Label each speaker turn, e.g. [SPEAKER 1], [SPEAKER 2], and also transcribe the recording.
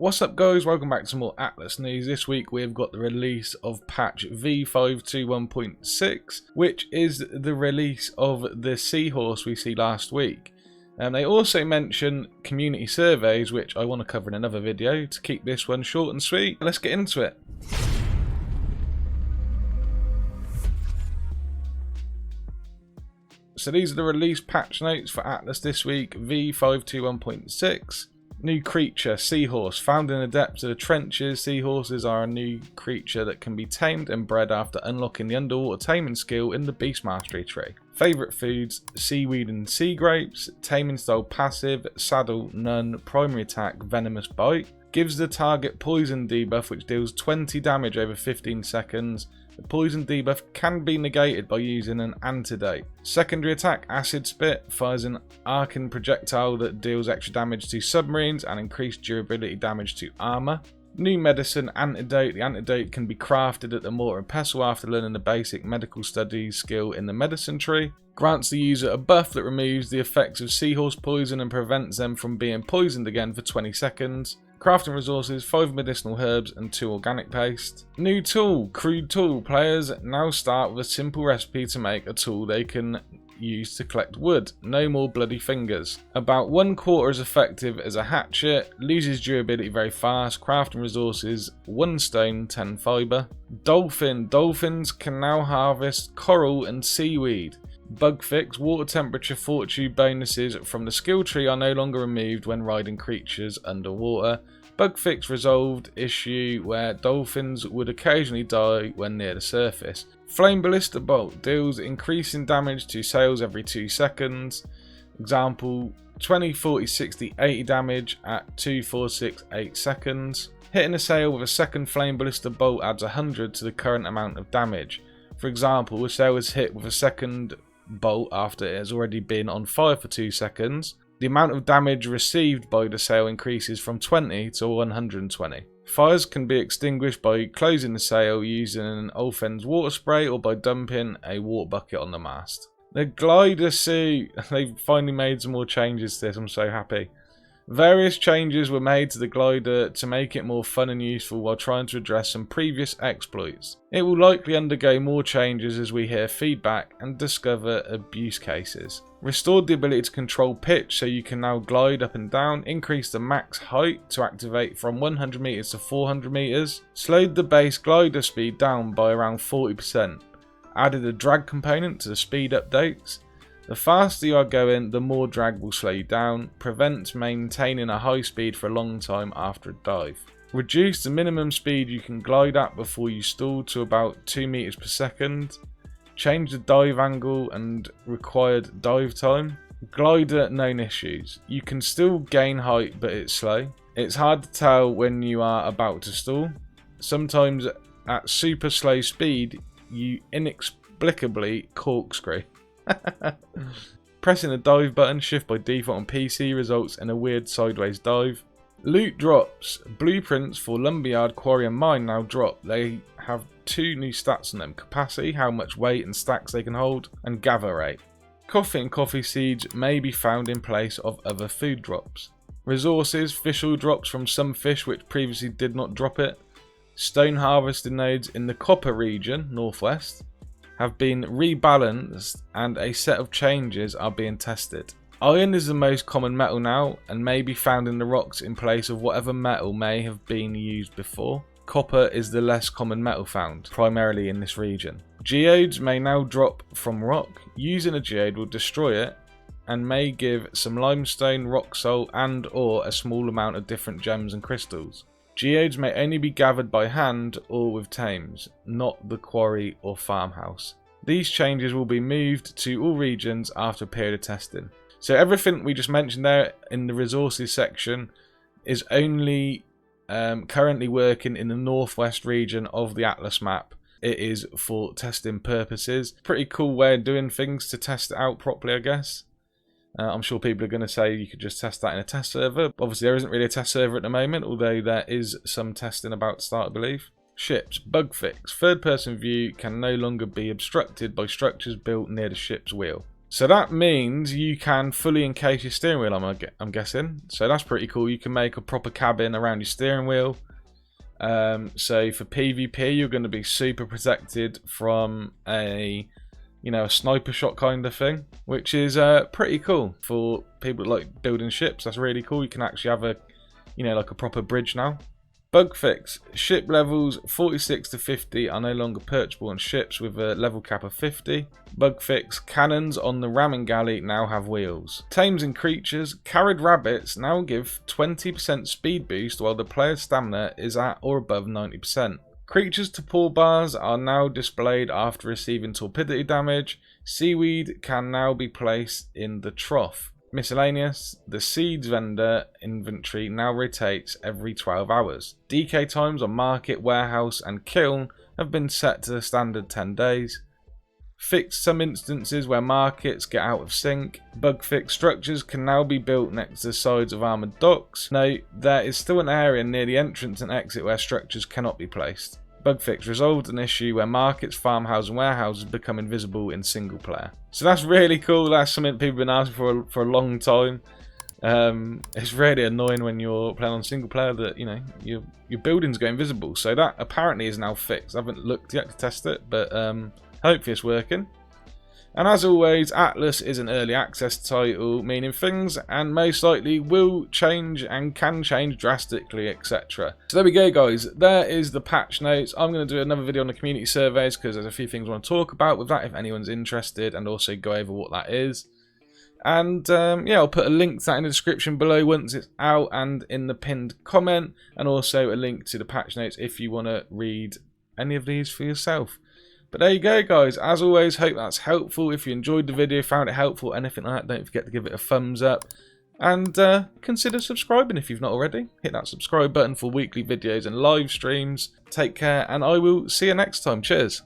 [SPEAKER 1] What's up guys, welcome back to more Atlas news. This week we've got the release of patch V521.6, which is the release of the Seahorse we see last week. And they also mention community surveys, which I want to cover in another video to keep this one short and sweet. Let's get into it. So these are the release patch notes for Atlas this week, V521.6. New creature, Seahorse. Found in the depths of the trenches, Seahorses are a new creature that can be tamed and bred after unlocking the underwater taming skill in the Beast Mastery tree. Favourite foods, seaweed and sea grapes. Taming style passive, saddle, none. Primary attack, venomous bite. Gives the target poison debuff which deals 20 damage over 15 seconds. The poison debuff can be negated by using an Antidote. Secondary attack, Acid Spit, fires an arcing projectile that deals extra damage to submarines and increased durability damage to armor. New medicine, Antidote. The Antidote can be crafted at the Mortar and Pestle after learning the basic medical studies skill in the medicine tree. Grants the user a buff that removes the effects of seahorse poison and prevents them from being poisoned again for 20 seconds. Crafting resources, 5 medicinal herbs and 2 organic paste. New tool, crude tool. Players now start with a simple recipe to make a tool they can use to collect wood. No more bloody fingers. About 1/4 as effective as a hatchet. Loses durability very fast. Crafting resources, 1 stone, 10 fibre. Dolphin. Dolphins can now harvest coral and seaweed. Bug fix, water temperature fortitude bonuses from the skill tree are no longer removed when riding creatures underwater. Bug fix resolved issue where dolphins would occasionally die when near the surface. Flame Ballista bolt deals increasing damage to sails every 2 seconds. Example 20, 40, 60, 80 damage at 2, 4, 6, 8 seconds. Hitting a sail with a second Flame Ballista bolt adds 100 to the current amount of damage. For example, a sail is hit with a second bolt after it has already been on fire for 2 seconds. The amount of damage received by the sail increases from 20 to 120. Fires can be extinguished by closing the sail using an Olfen's water spray or by dumping a water bucket on the mast. The glider suit, they've finally made some more changes to this, I'm so happy. Various changes were made to the glider to make it more fun and useful while trying to address some previous exploits. It will likely undergo more changes as we hear feedback and discover abuse cases. Restored the ability to control pitch so you can now glide up and down. Increase the max height to activate from 100 meters to 400 meters. Slowed the base glider speed down by around 40%. Added a drag component to the speed updates. The faster you are going, the more drag will slow you down. Prevents maintaining a high speed for a long time after a dive. Reduce the minimum speed you can glide at before you stall to about 2 meters per second. Change the dive angle and required dive time. Glider, known issues. You can still gain height, but it's slow. It's hard to tell when you are about to stall. Sometimes at super slow speed, you inexplicably corkscrew. Pressing the dive button, shift by default on PC, results in a weird sideways dive. Loot drops. Blueprints for Lumberyard, Quarry and Mine now drop. They have 2 new stats on them. Capacity, how much weight and stacks they can hold, and gather rate. Coffee and coffee seeds may be found in place of other food drops. Resources, fish oil drops from some fish which previously did not drop it. Stone harvesting nodes in the copper region, northwest, have been rebalanced and a set of changes are being tested. Iron is the most common metal now and may be found in the rocks in place of whatever metal may have been used before. Copper is the less common metal found, primarily in this region. Geodes may now drop from rock. Using a geode will destroy it and may give some limestone, rock salt and or a small amount of different gems and crystals. Geodes may only be gathered by hand or with tames, not the quarry or farmhouse. These changes will be moved to all regions after a period of testing. So everything we just mentioned there in the resources section is only currently working in the northwest region of the Atlas map. It is for testing purposes. Pretty cool way of doing things to test it out properly, I guess. I'm sure people are going to say you could just test that in a test server. Obviously there isn't really a test server at the moment, although there is some testing about to start, I believe. Ships. Bug fix. Third person view can no longer be obstructed by structures built near the ship's wheel. So that means you can fully encase your steering wheel, I'm guessing. So that's pretty cool. You can make a proper cabin around your steering wheel. So for PvP, you're going to be super protected from a sniper shot kind of thing, which is pretty cool for people that like building ships. That's really cool. You can actually have a, like a proper bridge now. Bug fix: ship levels 46 to 50 are no longer purchasable on ships with a level cap of 50. Bug fix: cannons on the ramming galley now have wheels. Tames and creatures: carried rabbits now give 20% speed boost while the player's stamina is at or above 90%. Creatures to pull bars are now displayed after receiving torpidity damage. Seaweed can now be placed in the trough. Miscellaneous: the seeds vendor inventory now rotates every 12 hours. DK times on market, warehouse and kiln have been set to the standard 10 days. Fixed some instances where markets get out of sync. Bug fix: structures can now be built next to the sides of armoured docks. Note, there is still an area near the entrance and exit where structures cannot be placed. Bug fix: resolved an issue where markets, farmhouses and warehouses become invisible in single player. So that's really cool. That's something people have been asking for a long time. It's really annoying when you're playing on single player that your buildings go invisible. So that apparently is now fixed. I haven't looked yet to test it, but hopefully it's working. And as always, Atlas is an early access title, meaning things and most likely will change and can change drastically, etc. So there we go, guys. There is the patch notes. I'm going to do another video on the community surveys because there's a few things I want to talk about with that if anyone's interested, and also go over what that is. And yeah, I'll put a link to that in the description below once it's out and in the pinned comment, and also a link to the patch notes if you want to read any of these for yourself. But there you go, guys. As always, hope that's helpful. If you enjoyed the video, found it helpful, anything like that, don't forget to give it a thumbs up. And consider subscribing if you've not already. Hit that subscribe button for weekly videos and live streams. Take care, and I will see you next time. Cheers.